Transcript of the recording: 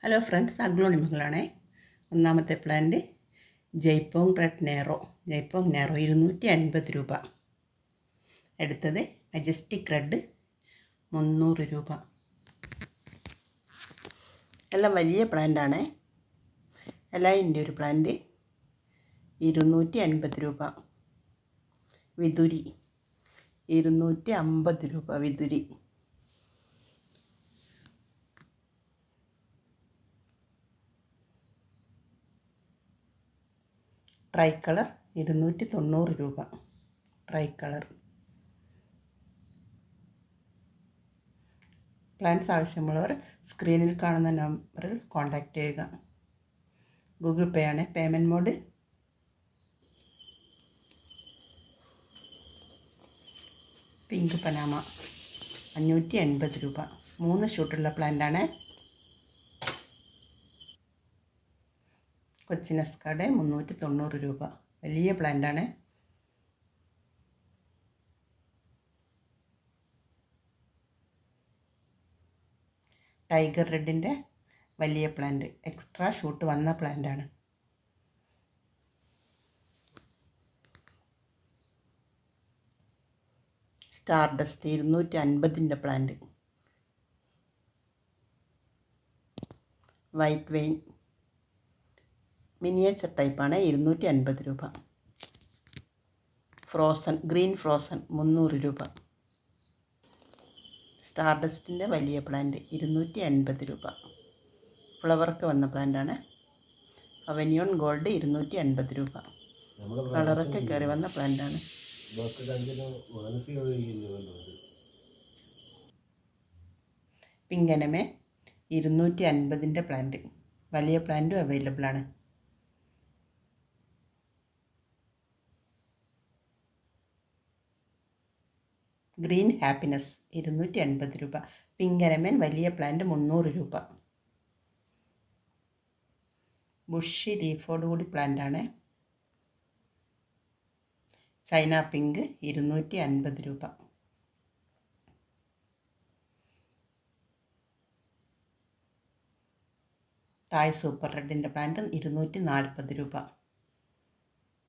Hello friends, അഗ്ലോണിമകളാണേ. ഒന്നാമത്തെ plant ജയ്പോങ് red നേറോ 250 രൂപ. അടുത്തത് മജസ്റ്റിക് റെഡ് 300 രൂപ. എല്ലാം വലിയ പ്ലാന്റാണ്. എലൈൻ്റെ ഒരു പ്ലാന്റ് 250 രൂപ. വിതുരി 250 രൂപ. വിതുരി ട്രൈ കളർ 290 രൂപ. Try colour. പ്ലാൻസ് ആവശ്യമുള്ളവർ സ്ക്രീനിൽ കാണുന്ന നമ്പറിൽ കോൺടാക്റ്റ് ചെയ്യുക. ഗൂഗിൾ പേ ആണ് പേയ്മെൻറ്റ് മോഡ്. പിങ്ക് പനാമ 580 രൂപ. 3 ഷൂട്ടുള്ള പ്ലാന്റാണ്. കൊച്ചിനസ്കാഡ് 390 രൂപ. വലിയ പ്ലാന്റാണ്. ടൈഗർ റെഡിൻ്റെ വലിയ പ്ലാന്റ്, എക്സ്ട്രാ ഷൂട്ട് വന്ന പ്ലാന്റാണ്. Star dust 250 plant. White vein miniature ടൈപ്പാണ്, 250 രൂപ. ഫ്രോസൺ ഗ്രീൻ ഫ്രോസൺ 300 രൂപ. സ്റ്റാർ ഡസ്റ്റിൻ്റെ വലിയ പ്ലാന്റ് 250 രൂപ. ഫ്ലവർക്ക് വന്ന പ്ലാന്റാണ്. അവനിയോൺ ഗോൾഡ് 250 രൂപ. കളറൊക്കെ കയറി വന്ന പ്ലാന്റാണ്. പിങ്കനമേ 250 പ്ലാന്റ്. വലിയ പ്ലാന്റും അവൈലബിൾ ആണ്. ഗ്രീൻ ഹാപ്പിനെസ് 250 രൂപ. പിങ്കനമൻ വലിയ പ്ലാന്റ് 300 രൂപ. ബുഷി ലീഫോട് കൂടി പ്ലാന്റാണ്. ചൈന പിങ്ക് 250 രൂപ. തായ് സൂപ്പർ റെഡിൻ്റെ പ്ലാന്റ് 240 രൂപ.